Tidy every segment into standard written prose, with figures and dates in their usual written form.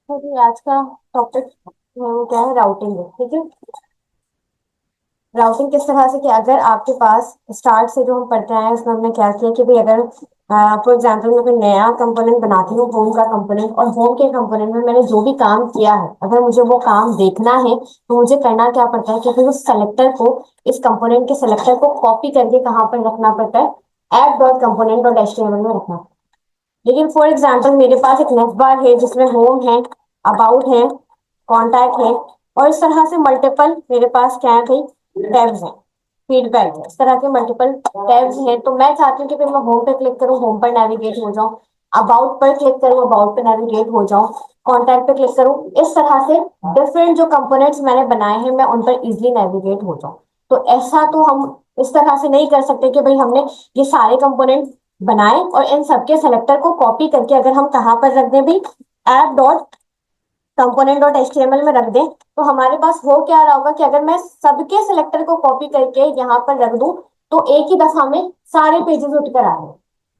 तो जी आज का टॉपिक वो क्या है, राउटिंग है। ठीक है। राउटिंग किस तरह से कि अगर आपके पास स्टार्ट से जो हम पढ़ते आए हैं उसमें हमने क्या किया कि भाई अगर फॉर एग्जांपल मैं कोई नया कंपोनेंट बनाती हूँ, होम का कंपोनेंट, और होम के कंपोनेंट में मैंने जो भी काम किया है अगर मुझे वो काम देखना है तो मुझे करना क्या पड़ता है कि फिर उस सेलेक्टर को, इस कंपोनेंट के सेलेक्टर को कॉपी करके कहाँ पर रखना पड़ता है, app dot component dot HTML में रखना। लेकिन फॉर एग्जाम्पल मेरे पास एक नेक्स्ट बार है जिसमें होम है, अबाउट है, कॉन्टैक्ट है, और इस तरह से मल्टीपल मेरे पास क्या है भाई, टैब्स हैं, फीडबैक है, इस तरह के मल्टीपल टैब्स हैं। तो मैं चाहती हूँ कि फिर मैं होम पे क्लिक करूँ, होम पर नेविगेट हो जाऊँ, अबाउट पर क्लिक करूँ, अबाउट पे नेविगेट हो जाऊँ, कॉन्टैक्ट पे क्लिक करूँ, इस तरह से डिफरेंट जो कंपोनेंट्स मैंने बनाए हैं मैं उन पर इजिली नेविगेट हो जाऊँ। तो ऐसा तो हम इस तरह से नहीं कर सकते कि भाई हमने ये सारे कंपोनेंट बनाए और इन सबके सेलेक्टर को कॉपी करके अगर हम कहाँ पर रख दें भी, app dot component dot HTML में रख दें, तो हमारे पास हो क्या रहा होगा कि अगर मैं सबके सिलेक्टर को कॉपी करके यहाँ पर रख दूं तो एक ही दफा में सारे पेजेस उठकर आ रहे।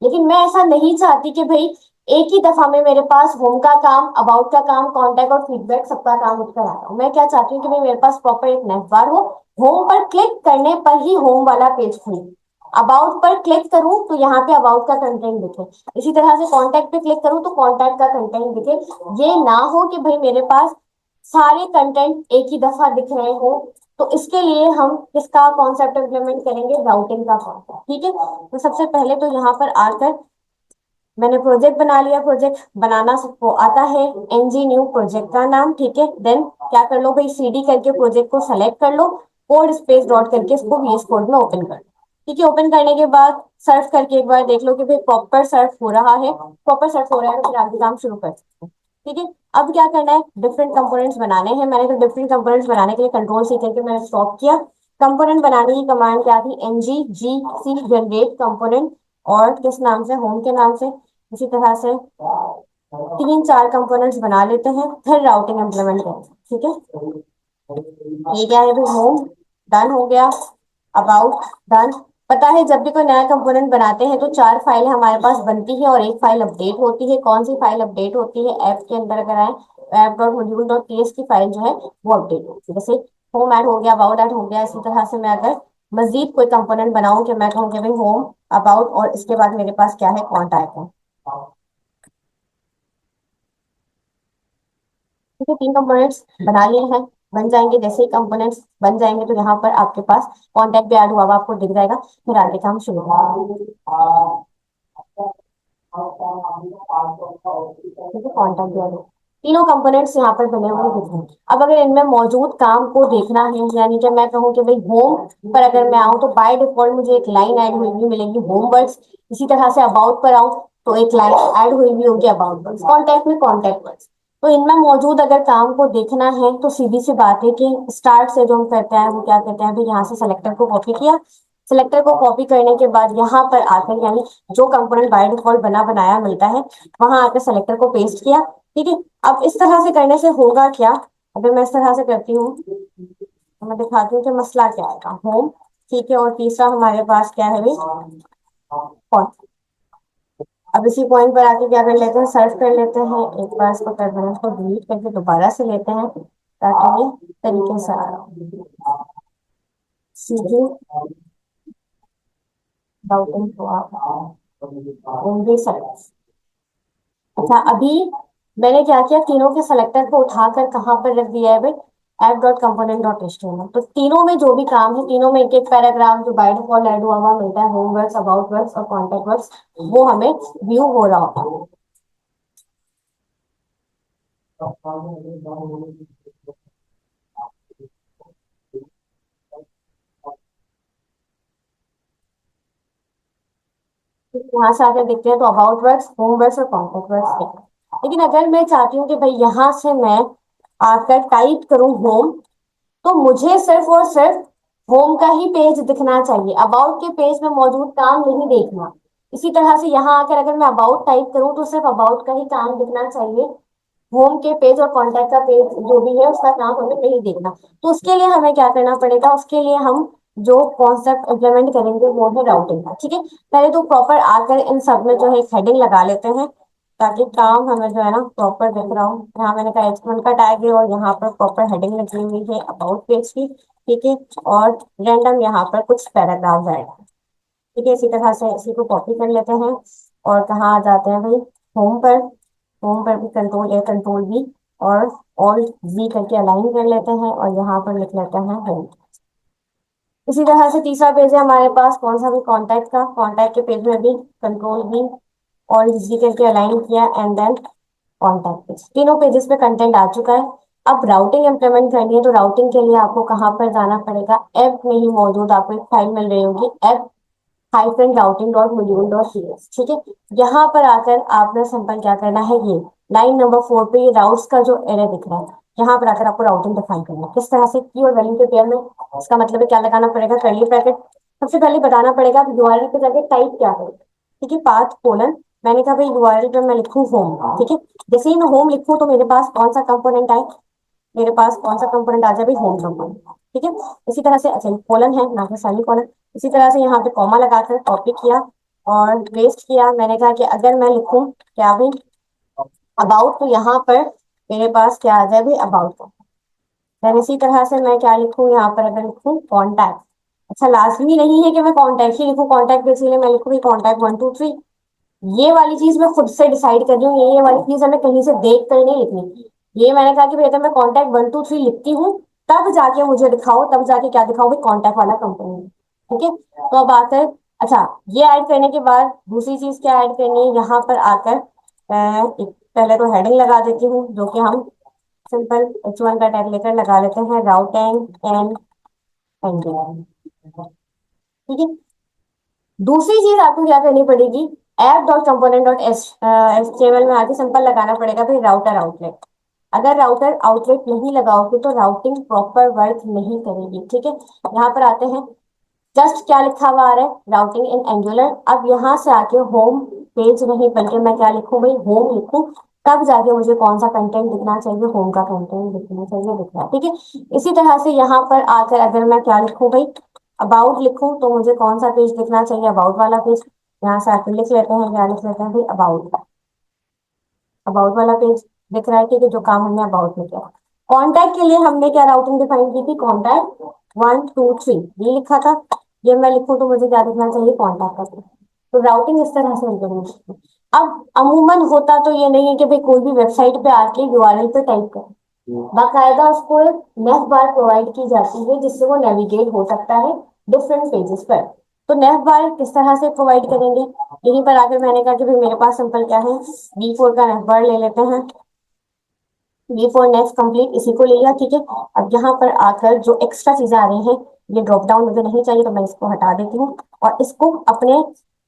लेकिन मैं ऐसा नहीं चाहती कि भाई एक ही दफा में मेरे पास होम का काम, अबाउट का काम, कॉन्टैक्ट और फीडबैक सबका काम उठकर आ रहा हो। मैं क्या चाहती हूँ कि भाई मेरे पास प्रॉपर एक नेटबार हो, होम पर क्लिक करने पर ही होम वाला पेज खुले, अबाउट पर क्लिक करूं तो यहाँ पे अबाउट का कंटेंट दिखे, इसी तरह से कॉन्टैक्ट पे क्लिक करूं तो कॉन्टैक्ट का कंटेंट दिखे। ये ना हो कि भाई मेरे पास सारे कंटेंट एक ही दफा दिख रहे हो। तो इसके लिए हम किसका कॉन्सेप्ट इंप्लीमेंट करेंगे, राउटिंग का कॉन्सेप्ट। ठीक है। तो सबसे पहले तो यहाँ पर आकर मैंने प्रोजेक्ट बना लिया। प्रोजेक्ट बनाना सबको आता है, एनजी न्यू प्रोजेक्ट का नाम। ठीक है। देन क्या कर लो भाई, सीडी करके प्रोजेक्ट को सेलेक्ट कर लो, कोड स्पेस डॉट करके इसको वीएस कोड में ओपन कर लो। ठीक है। ओपन करने के बाद सर्च करके एक बार देख लो कि भाई प्रॉपर सर्च हो रहा है। प्रॉपर सर्च हो रहा है तो फिर आगे काम शुरू कर सकते हैं। ठीक है। अब क्या करना है, डिफरेंट कंपोनेंट्स बनाने हैं। मैंने तो डिफरेंट कंपोनेंट्स बनाने के लिए कंट्रोल सी करके मैंने स्टॉप किया। कंपोनेंट बनाने की कमांड क्या थी, एनजी जी सी जनरेट कंपोनेंट, और किस नाम से, होम के नाम से। इसी तरह से तीन चार कंपोनेंट्स बना लेते हैं, फिर राउटिंग इम्प्लीमेंट करें। ठीक है। ये क्या है भाई, होम डन हो गया, अबाउट डन। पता है जब भी कोई नया कंपोनेंट बनाते हैं तो चार फाइल हमारे पास बनती है और एक फाइल अपडेट होती है। कौन सी फाइल अपडेट होती है, ऐप के अंदर अगर आए app dot module dot TS की फाइल जो है वो अपडेट होती है। जैसे होम ऐड हो गया, अबाउट ऐड हो गया। इसी तरह से मैं अगर मजीद कोई कंपोनेंट बनाऊं कि मैं कहूँ कि भाई होम, अबाउट और इसके बाद मेरे पास क्या है, कॉन्टैक्ट है। ठीक है। तीन कंपोनेंट्स बना लिए हैं, बन जाएंगे। जैसे ही कंपोनेंट्स बन जाएंगे तो यहाँ पर आपके पास कॉन्टैक्ट भी ऐड हुआ हुआ आपको दिख जाएगा। फिर आगे काम शुरू करेंगे। ठीक है। कॉन्टैक्ट भी ऐड हो, तीनों कंपोनेंट्स यहाँ पर बने हुए दिख रहे हैं। अब अगर इनमें मौजूद काम को देखना है, यानी कि मैं कहूँ कि भाई होम पर अगर मैं आऊँ तो बाय डिफॉल्ट मुझे एक लाइन ऐड हुई भी मिलेगी, होम वर्ड्स। इसी तरह से अबाउट पर आऊँ तो एक लाइन ऐड हुई भी होगी, अबाउट वर्ड्स। कॉन्टैक्ट में कॉन्टैक्ट वर्ड्स। तो इनमें मौजूद अगर काम को देखना है तो सीधी सी बात है कि स्टार्ट से जो हम करते हैं वो क्या करते हैं, भाई यहाँ से सेलेक्टर को कॉपी किया। सिलेक्टर को कॉपी करने के बाद यहाँ पर आकर, यानी जो कंपोनेंट बाय डिफॉल्ट बना बनाया मिलता है वहां आकर सेलेक्टर को पेस्ट किया। ठीक है। अब इस तरह से करने से होगा क्या, अगर मैं इस तरह से करती हूँ तो मैं दिखाती हूँ कि मसला क्या आएगा, होम। ठीक है। और तीसरा हमारे पास क्या है भाई, कौन। अब इसी पॉइंट पर आके क्या कर लेते हैं, सर्च कर लेते हैं एक बार, इसको टर्मिनल को डिलीट करके दोबारा से लेते हैं ताकि ये तरीके से आ रहा हो। सीधे राउटिंग को आप ओनली सेलेक्ट। अच्छा, अभी मैंने क्या किया, तीनों के सेलेक्टर को उठाकर कहाँ पर रख दिया है भाई, app dot component dot HTML. तो तीनों में जो भी काम है, तीनों में एक एक पैराग्राफ जो बाय डिफॉल्ट ऐड हुआ हुआ मिलता है, होम वर्ड्स, अबाउट वर्ड्स और कॉन्टेक्ट वर्ड्स, वो हमें व्यू हो रहा होगा। यहाँ से आकर देखते हैं तो अबाउट वर्ड्स, होम वर्ड्स और कॉन्टेक्ट वर्ड्स दिख रहे हैं। लेकिन अगर मैं चाहती हूँ कि भाई यहाँ से मैं आकर टाइप करूँ होम, तो मुझे सिर्फ और सिर्फ होम का ही पेज दिखना चाहिए, अबाउट के पेज में मौजूद काम नहीं देखना। इसी तरह से यहाँ आकर अगर मैं अबाउट टाइप करूँ तो सिर्फ अबाउट का ही काम दिखना चाहिए, होम के पेज और कॉन्टैक्ट का पेज जो भी है उसका काम हमें नहीं देखना। तो उसके लिए हमें क्या करना पड़ेगा, उसके लिए हम जो कॉन्सेप्ट इम्प्लीमेंट करेंगे वो है राउटिंग का। ठीक है। पहले तो प्रॉपर आकर इन सब में जो है हेडिंग लगा लेते हैं ताकि काम हमें जो है ना प्रॉपर दिख रहा हो। यहाँ मैंने कहा H1 का टैग है और यहाँ पर प्रॉपर हेडिंग लगी हुई है अबाउट पेज की, ठीक है। और रैंडम यहाँ पर कुछ पैराग्राफ आएगा, ठीक है। इसी तरह से इसी को कॉपी कर लेते हैं और कहाँ आ जाते हैं भाई, होम पर। होम पर भी कंट्रोल A कंट्रोल V और ऑल्ट V करके अलाइन कर लेते हैं और यहाँ पर लिख लेते हैं होम। इसी तरह से तीसरा पेज है हमारे पास कौन सा भी, कॉन्टैक्ट का। कॉन्टैक्ट के पेज में भी कंट्रोल V और जी करके अलाइन किया एंड देन कॉन्टैक्ट पेज। तीनों पेजेस पे कंटेंट आ चुका है। अब राउटिंग इंप्लीमेंट करनी है, तो राउटिंग के लिए आपको कहाँ पर जाना पड़ेगा, ऐप में ही मौजूद आपको एक फाइल मिल रही होगी, app hyphen routing dot module dot C, ठीक है। यहाँ पर आकर आपने सिंपल क्या करना है, ये लाइन नंबर 4 पे ये राउट्स का जो एरे दिख रहा है, यहाँ पर आकर आपको राउटिंग डिफाइन करना है। किस तरह से, की और वैल्यू के पेयर में। इसका मतलब है क्या लगाना पड़ेगा, करली ब्रैकेट। सबसे पहले बताना पड़ेगा आप यूआरएल पे जाके टाइप क्या करें, ठीक है। पाथ कोलन, मैंने कहा भाई यूआरएल पे मैं लिखूं होम, ठीक है। जैसे ही मैं होम लिखूं तो मेरे पास कौन सा कंपोनेंट आए, मेरे पास कौन सा कंपोनेंट आ जाए भाई, होम कंपोनेंट, ठीक है। इसी तरह से, अच्छा कोलन है ना कि सेमी कोलन। इसी तरह से यहाँ पे कॉमा लगाकर कॉपी किया और पेस्ट किया। मैंने कहा कि अगर मैं लिखूं क्या भाई अबाउट, तो यहाँ पर मेरे पास क्या आ जाए भाई अबाउट का। देन इसी तरह से मैं क्या लिखूं, यहाँ पर अगर लिखूं कॉन्टैक्ट, अच्छा लाजमी नहीं है कि मैं कॉन्टैक्ट ही लिखूं, कॉन्टैक्ट के लिए मैं लिखूं भाई कॉन्टैक्ट 1 2 3। ये वाली चीज मैं खुद से डिसाइड कर रही हूँ, ये वाली चीज हमें कहीं से देख कर नहीं लिखनी। ये मैंने कहा कि भाई अगर मैं कॉन्टैक्ट 1 2 3 लिखती हूँ तब जाके मुझे दिखाओ, तब जाके क्या दिखाओ भाई, कॉन्टैक्ट वाला कंपोनेंट, ठीक है। तो अब आकर, अच्छा ये ऐड करने के बाद दूसरी चीज क्या ऐड करनी है, यहाँ पर आकर पहले तो हेडिंग लगा देती हूँ, जो कि हम सिंपल H1 का टैग लेकर लगा लेते हैं, राउटिंग एंड एंड, ठीक है। दूसरी चीज आपको क्या करनी पड़ेगी, app dot component dot HTML में आके सिंपल लगाना पड़ेगा भाई राउटर आउटलेट। अगर राउटर आउटलेट नहीं लगाओगे तो राउटिंग प्रॉपर वर्क नहीं करेगी, ठीक है। यहाँ पर आते हैं, जस्ट क्या लिखा हुआ आ रहा है, राउटिंग इन एंगुलर। अब यहाँ से आके होम पेज नहीं बल्कि मैं क्या लिखूं भाई, होम लिखूं, तब जाके मुझे कौन सा कंटेंट दिखना चाहिए, होम का कंटेंट दिखना चाहिए, दिख रहा है, ठीक है। इसी तरह से यहाँ पर आकर अगर मैं क्या लिखूं भाई, अबाउट लिखूं, तो मुझे कौन सा पेज दिखना चाहिए, अबाउट वाला पेज। यहाँ से आकर लिख लेते हैं, क्या लिख लेते हैं भाई अबाउट, अबाउट वाला पेज दिख रहा है, ठीक है, जो काम हमने अबाउट में किया। कॉन्टैक्ट के लिए हमने क्या राउटिंग डिफाइन की थी, कॉन्टैक्ट 1 2 3 ये लिखा था। ये मैं लिखूं तो मुझे क्या दिखना चाहिए, कॉन्टैक्ट का पेज। तो राउटिंग इस तरह से करेंगे। अब अमूमन होता तो ये नहीं है कि भाई कोई भी वेबसाइट पे आके यूआरएल पे टाइप कर, बाकायदा उसको एक नेफ बार प्रोवाइड की जाती है जिससे वो नेविगेट हो सकता है डिफरेंट पेजेस पर। तो नेफ बार किस तरह से प्रोवाइड करेंगे, यहीं पर आकर मैंने कहा कि भाई मेरे पास सिंपल क्या है, B4 का नेफ बार ले लेते हैं। B4 नेक्स्ट कंप्लीट, इसी को ले लिया, ठीक है। अब यहाँ पर आकर जो एक्स्ट्रा चीजें आ रही हैं, ये ड्रॉप डाउन मुझे नहीं चाहिए तो मैं इसको हटा देती हूँ और इसको अपने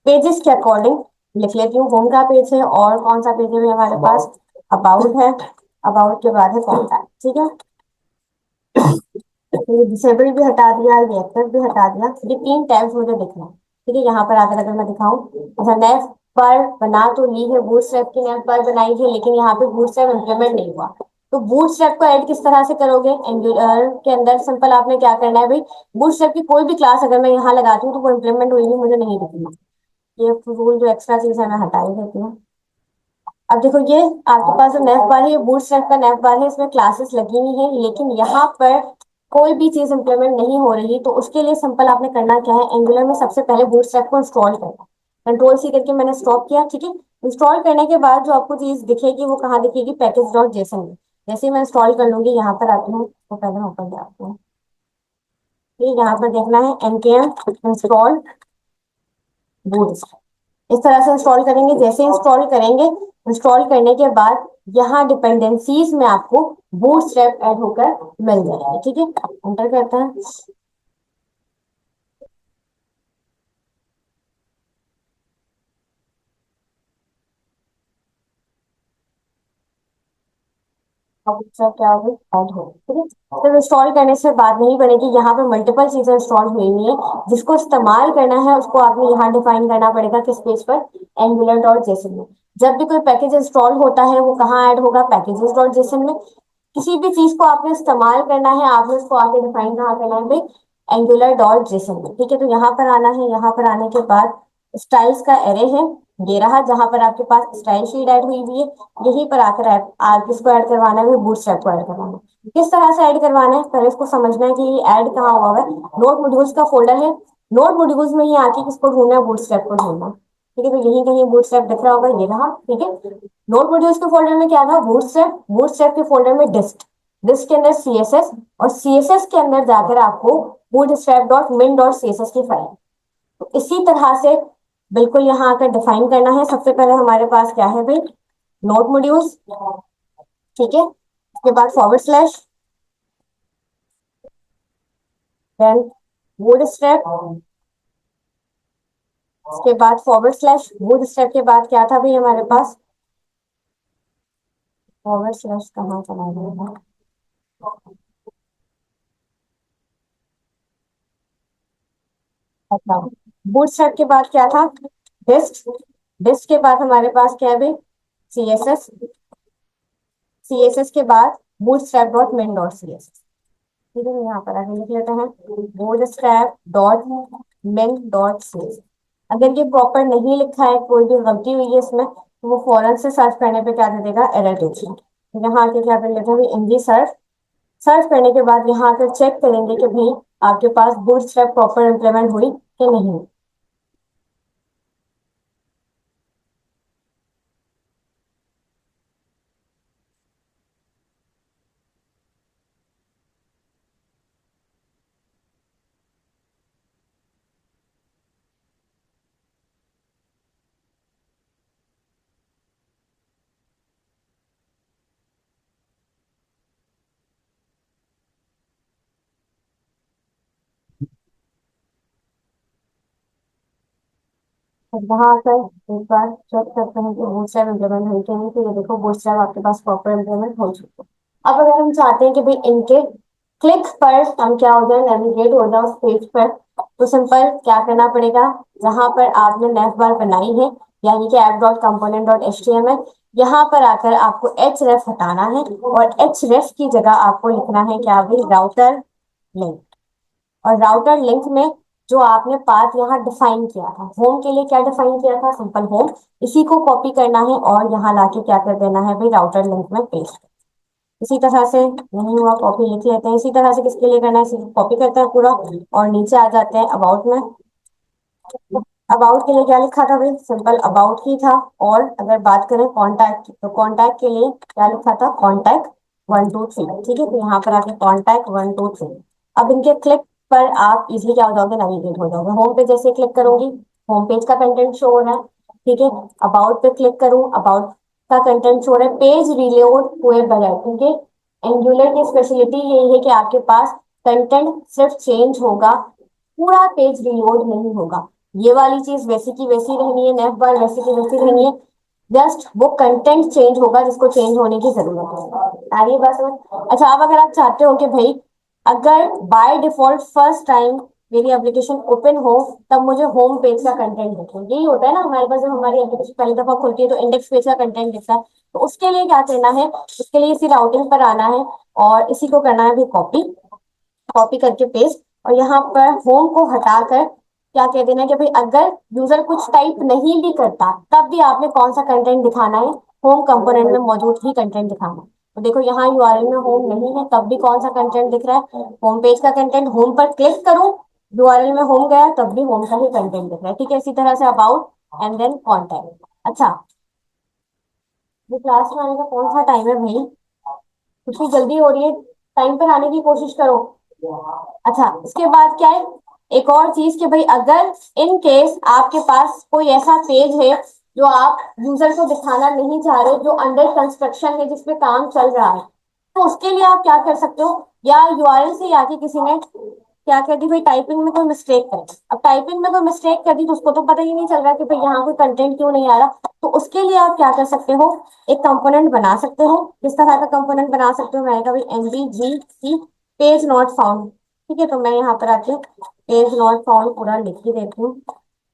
पेजेस के अकॉर्डिंग लिख लेती हूँ। होम का पेज है और कौन सा पेज है हमारे पास, अबाउट है। अबाउट के बाद है कॉन्टैक्ट, ठीक है। तो ये डिसेबल भी हटा दिया, ये एक्टिव भी हटा दिया, ये 3 टैब्स मुझे दिखना है, ठीक है। यहाँ पर आकर अगर मैं दिखाऊं, अच्छा नेफ बार बना तो ली है, बूटस्ट्रैप की नेफ बार बनाई है, लेकिन यहाँ पे बूटस्ट्रैप इम्प्लीमेंट नहीं हुआ। तो बूटस्ट्रैप को ऐड किस तरह से करोगे, एंगुलर के अंदर सिंपल आपने क्या करना है भाई, बूटस्ट्रैप की कोई भी क्लास अगर मैं यहाँ लगाती हूँ तो वो इम्प्लीमेंट हुई हुई मुझे नहीं दिखनी। ये फजूल जो एक्स्ट्रा चीज है मैं हटा ही देती हूँ। अब देखो ये आपके पास जो नेफ बार है, ये बूटस्ट्रैप का नेफ बार है, इसमें क्लासेस लगी हुई हैं, लेकिन यहाँ पर कोई भी चीज इंप्लीमेंट नहीं हो रही। तो उसके लिए सिंपल आपने करना क्या है, एंगुलर में सबसे पहले बूटस्ट्रैप को इंस्टॉल करना। कंट्रोल सी करके मैंने स्टॉप किया, ठीक है। इंस्टॉल करने के बाद जो आपको चीज दिखेगी वो कहाँ दिखेगी, पैकेज डॉट जेसन में। जैसे ही मैं इंस्टॉल कर लूंगी, यहाँ पर आती हूँ तो पहले मैं ऊपर जाती हूँ, ठीक, यहाँ पर देखना है npm इंस्टॉल बूटस्ट्रैप। इस तरह से इंस्टॉल करेंगे। जैसे इंस्टॉल करेंगे, इंस्टॉल करने के बाद यहाँ डिपेंडेंसीज में आपको बूटस्ट्रैप ऐड होकर मिल जाएगी, ठीक है। एंटर करते हैं, अब इसका क्या होगा, ऐड हो, ठीक है। सिर्फ इंस्टॉल करने से बात नहीं बनेगी, यहाँ पे मल्टीपल चीजें इंस्टॉल हुई हुई है, जिसको इस्तेमाल करना है उसको आपने यहाँ डिफाइन करना पड़ेगा, किस पेज पर, एंगुलर डॉट जेसन में। जब भी कोई पैकेज इंस्टॉल होता है वो कहाँ ऐड होगा, पैकेजेस डॉट जेसन में। किसी भी चीज को आपने इस्तेमाल करना है, आपने उसको आके डिफाइन कहाँ करना है भाई, एंगुलर डॉट जेसन में, ठीक है। तो यहाँ पर आना है, यहाँ पर आने के बाद स्टाइल्स का एरे है, ये रहा जहां पर आपके पास स्टाइल शीट ऐड हुई हुई है। यहीं पर आकर आप किसको ऐड करवाना है, बूटस्ट्रैप को ऐड करवाना है। किस तरह से ऐड करवाना है, पहले इसको समझना है कि ये ऐड कहाँ हुआ है। नोट मॉड्यूल्स का फोल्डर है, नोट मॉड्यूल्स में ही आके किसको ढूंढना है, बूटस्ट्रैप को ढूंढना है। ठीक है, तो यहीं कहीं बूटस्ट्रैप दिख रहा होगा, ये रहा। ठीक है, नोट मॉड्यूल्स के फोल्डर में क्या था, बूटस्ट्रैप। बूटस्ट्रैप के फोल्डर में डिस्ट, डिस्ट के अंदर सीएसएस, और सीएसएस के अंदर जाकर आपको बूटस्ट्रैप डॉट मिन डॉट सीएसएस की फाइल। तो इसी तरह से बिल्कुल यहाँ आकर डिफाइन करना है। सबसे पहले हमारे पास क्या है भाई, नोट मॉड्यूल्स। ठीक है, उसके बाद फॉरवर्ड स्लैश, देन बूटस्ट्रैप, उसके बाद फॉरवर्ड स्लैश। बूटस्ट्रैप के बाद क्या था भाई हमारे पास, फॉरवर्ड स्लैश कहाँ चला गया, अच्छा, बूटस्ट्रैप के बाद क्या था, डिस्ट। डिस्ट के बाद हमारे पास क्या है भाई, सीएसएस। सीएसएस के बाद बूटस्ट्रैप डॉट मिन डॉट सीएसएस। ठीक है, यहाँ पर आगे लिख लेते हैं, बूटस्ट्रैप डॉट मिन डॉट सीएसएस। अगर ये प्रॉपर नहीं लिखा है, कोई भी गलती हुई है इसमें, तो वो फौरन से सर्च करने पे क्या दे देगा, एरर दे देगा। तो यहाँ आके क्या कर लेते हैं, एनजी सर्च। सर्च करने के बाद यहाँ आकर चेक करेंगे कि भाई आपके पास बूटस्ट्रैप प्रॉपर इम्प्लीमेंट हुई कि नहीं। तो वहां आकर एक बार चेक करते हैं कि बूटस्ट्रैप इम्प्लीमेंट हुई कि नहीं। तो ये देखो, बूटस्ट्रैप आपके पास प्रॉपर इम्प्लीमेंट हो चुका है। अब अगर हम चाहते हैं कि भाई इनके क्लिक पर हम क्या हो जाए, नेविगेट हो जाए उस पेज पर, तो सिंपल क्या करना पड़ेगा, जहां पर आपने नेव बार बनाई है, यानी कि app dot component dot H T M L, यहाँ पर आकर आपको एच रेफ हटाना है, और एच रेफ की जगह आपको लिखना है क्या भाई, राउटर लिंक। और राउटर लिंक में जो आपने पाथ यहाँ डिफाइन किया था, होम के लिए क्या डिफाइन किया था, सिंपल होम, इसी को कॉपी करना है और यहाँ लाके क्या कर देना है भाई, राउटर लिंक में पेस्ट। इसी तरह से नहीं हुआ, कॉपी लिख लेते हैं। इसी तरह से किसके लिए करना है, सिर्फ कॉपी करते हैं पूरा, और नीचे आ जाते हैं अबाउट में। अबाउट के लिए क्या लिखा था भाई, सिंपल अबाउट ही था। और अगर बात करें कॉन्टैक्ट की, तो कॉन्टैक्ट के लिए क्या लिखा था, कॉन्टैक्ट 123। ठीक है, तो यहाँ पर आके कॉन्टैक्ट 123। अब इनके क्लिक पर आप इजिली क्या हो जाओगे, नेविगेट हो जाओगे। होम पे जैसे क्लिक करूंगी, होम पेज का कंटेंट शो हो रहा है। ठीक है, अबाउट पे क्लिक करूं, अबाउट का कंटेंट शो रहा है, पेज रिलोड हुए बगैर। क्योंकि एंगुलर की स्पेशलिटी यही है कि आपके पास कंटेंट सिर्फ चेंज होगा, पूरा पेज रिलोड नहीं होगा। ये वाली चीज वैसी की वैसी रहनी है, नेफ बार वैसी की वैसी रहनी है। जस्ट वो कंटेंट चेंज होगा जिसको चेंज होने की जरूरत है। आ रही है बात समझ। अच्छा, अब अगर आप चाहते हो कि भाई अगर बाय डिफॉल्ट फर्स्ट टाइम मेरी एप्लीकेशन ओपन हो, तब मुझे होम पेज का कंटेंट दिखे, यही होता है ना हमारे पास, जब हमारी एप्लीकेशन पहली दफा खुलती है तो इंडेक्स पेज का कंटेंट दिखता है। तो उसके लिए क्या करना है, उसके लिए इसी राउटिंग पर आना है, और इसी को करना है भी कॉपी, कॉपी करके पेस्ट। और यहाँ पर होम को हटाकर क्या कह देना है कि भाई अगर यूजर कुछ टाइप नहीं भी करता, तब भी आपने कौन सा कंटेंट दिखाना है, होम कंपोनेंट में मौजूद ही कंटेंट दिखाना है। तो देखो यहाँ यूआरएल में होम नहीं है, तब भी कौन सा कंटेंट दिख रहा है, होम पेज का कंटेंट। होम पर क्लिक करूं, यूआरएल में होम गया, तब भी होम का ही कंटेंट दिख रहा है। ठीक है, इसी तरह say about and then contact. अच्छा, ये क्लास में आने का कौन सा टाइम है भाई, इतनी जल्दी हो रही है, टाइम पर आने की कोशिश करो। अच्छा, इसके बाद क्या है, एक और चीज कि भाई अगर इन केस आपके पास कोई ऐसा पेज है जो आप यूजर को दिखाना नहीं चाह रहे, जो अंडर कंस्ट्रक्शन है, जिसपे काम चल रहा है, तो उसके लिए आप क्या कर सकते हो, या यूआरएल से या कि किसी ने क्या कर दी भाई, टाइपिंग में कोई मिस्टेक कर दी। अब टाइपिंग में कोई मिस्टेक कर दी तो उसको तो पता ही नहीं चल रहा कि भाई यहाँ कोई कंटेंट क्यों नहीं आ रहा। तो उसके लिए आप क्या कर सकते हो, एक कंपोनेंट बना सकते हो। किस तरह का कंपोनेंट बना सकते हो, मैंने कहा भाई एनबीजीसी पेज नॉट फाउंड। ठीक है, तो मैं यहाँ पर आके पेज नॉट फाउंड पूरा लिख ही देती हूँ,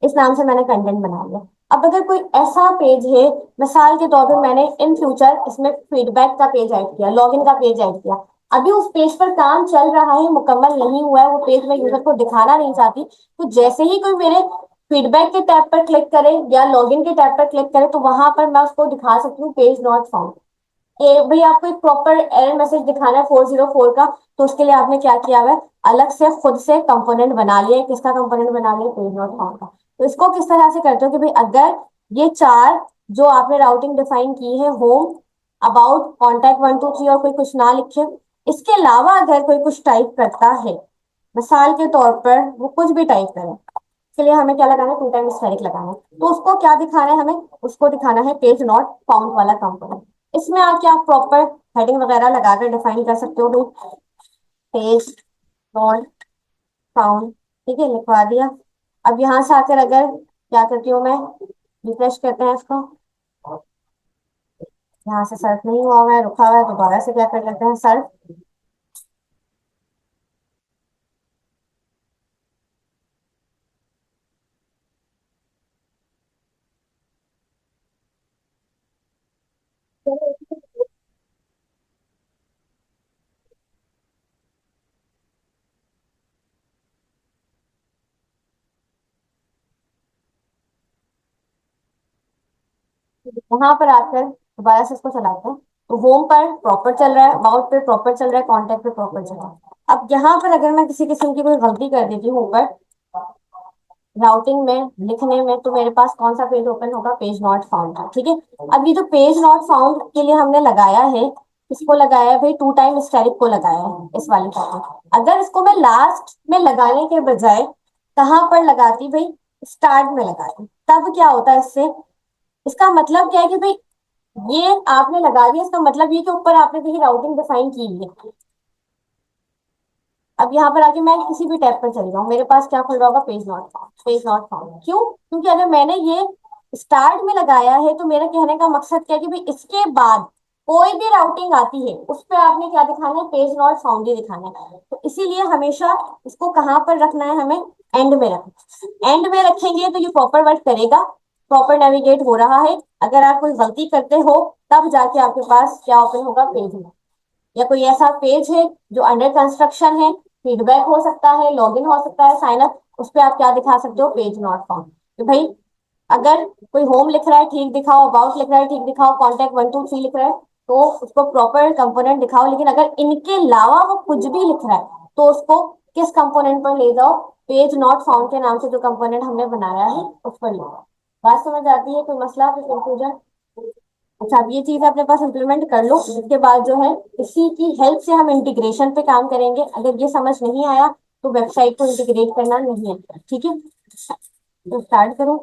इस नाम से मैंने कंटेंट बना लिया। अब अगर कोई ऐसा पेज है, मिसाल के तौर पे मैंने इन फ्यूचर इसमें फीडबैक का पेज ऐड किया, लॉगिन का पेज ऐड किया, अभी उस पेज पर काम चल रहा है, मुकम्मल नहीं हुआ है, वो पेज मैं यूजर को दिखाना नहीं चाहती, तो जैसे ही कोई मेरे फीडबैक के टैब पर क्लिक करें या लॉगिन के टैब पर क्लिक करें तो वहां पर मैं उसको दिखा सकती हूँ पेज नॉट फाउंड। कि भाई आपको एक प्रॉपर एरर मैसेज दिखाना है 404 का, तो उसके लिए आपने क्या किया हुआ है, अलग से खुद से कंपोनेंट बना लिया है। किसका कंपोनेंट बना लिया, पेज नॉट फाउंड का। तो इसको किस तरह से करते हो कि भाई अगर ये चार जो आपने राउटिंग डिफाइन की है, होम, अबाउट, कॉन्टैक्ट 1 2 3, और कोई कुछ ना लिखे, इसके अलावा अगर कोई कुछ टाइप करता है, मिसाल के तौर पर वो कुछ भी टाइप करे, इसके लिए हमें क्या लगाना है, 2 टाइम स्टेरिक लगाना है। तो उसको क्या दिखाना है हमें, उसको दिखाना है पेज नॉट फाउंड वाला कंपोनेंट। इसमें आके आप प्रॉपर हेडिंग वगैरह लगाकर डिफाइन कर सकते हो भाई, पेज नॉट फाउंड। ठीक है, लिखवा दिया। अब यहाँ से आकर अगर क्या करती हूँ मैं, रिफ्रेश करते हैं इसको, यहाँ से सर्च नहीं हुआ हुआ है, रुका हुआ है, दोबारा से क्या कर लेते हैं, सर्च। यहाँ पर आकर दोबारा से इसको चलाते हैं, तो होम पर प्रॉपर चल रहा है, अबाउट पे प्रॉपर चल रहा है, कॉन्टेक्ट पे प्रॉपर चल रहा है। अब यहाँ पर अगर मैं किसी किस्म की कोई गलती कर देती हूँ ऊपर राउटिंग में, लिखने में, तो मेरे पास कौन सा पेज ओपन होगा, पेज नॉट फाउंड का। ठीक है, अब ये जो पेज नॉट फाउंड के लिए हमने लगाया है, इसको लगाया है भाई 2 टाइम स्टेरिक को लगाया है इस वाली फाइल। अगर इसको मैं लास्ट में लगाने के बजाय कहाँ पर लगाती भाई, स्टार्ट में लगाती, तब क्या होता है इससे, इसका मतलब क्या है कि भाई ये आपने लगा दिया, इसका मतलब ये कि ऊपर आपने देखिए राउटिंग डिफाइन की है। अब यहाँ पर आके मैं किसी भी टैब पर चली जाऊँ, मेरे पास क्या खुल रहा होगा, page not found, page not found. क्यों, क्योंकि अगर मैंने ये स्टार्ट में लगाया है तो मेरा कहने का मकसद क्या है कि भाई इसके बाद कोई भी राउटिंग आती है उस पर आपने क्या दिखाना है, पेज नॉट फाउंड ही दिखाना है। तो इसीलिए हमेशा इसको कहाँ पर रखना है हमें, एंड में रखना। एंड में रखेंगे तो ये प्रॉपर वर्क करेगा, प्रॉपर नेविगेट हो रहा है। अगर आप कोई गलती करते हो तब जाके आपके पास क्या ओपन होगा, पेज, या कोई ऐसा पेज है जो अंडर कंस्ट्रक्शन है, फीडबैक हो सकता है, लॉगिन हो सकता है, साइन अप, उस पर आप क्या दिखा सकते हो, पेज नॉट फाउंड। तो भाई अगर कोई होम लिख रहा है ठीक दिखाओ, अबाउट लिख रहा है ठीक दिखाओ, कॉन्टैक्ट 1 2 3 लिख रहा है तो उसको प्रॉपर कंपोनेंट दिखाओ। लेकिन अगर इनके अलावा वो कुछ भी लिख रहा है तो उसको किस कंपोनेंट पर ले जाओ, पेज नॉट फाउंड के नाम से जो कंपोनेंट हमने बनाया है उस पर ले जाओ। बात समझ आती है, कोई मसला, कोई कंफ्यूजन? अच्छा, अब ये चीज अपने पास इम्प्लीमेंट कर लो, उसके बाद जो है इसी की हेल्प से हम इंटीग्रेशन पे काम करेंगे। अगर ये समझ नहीं आया तो वेबसाइट को इंटीग्रेट करना नहीं है, ठीक है। तो स्टार्ट करो।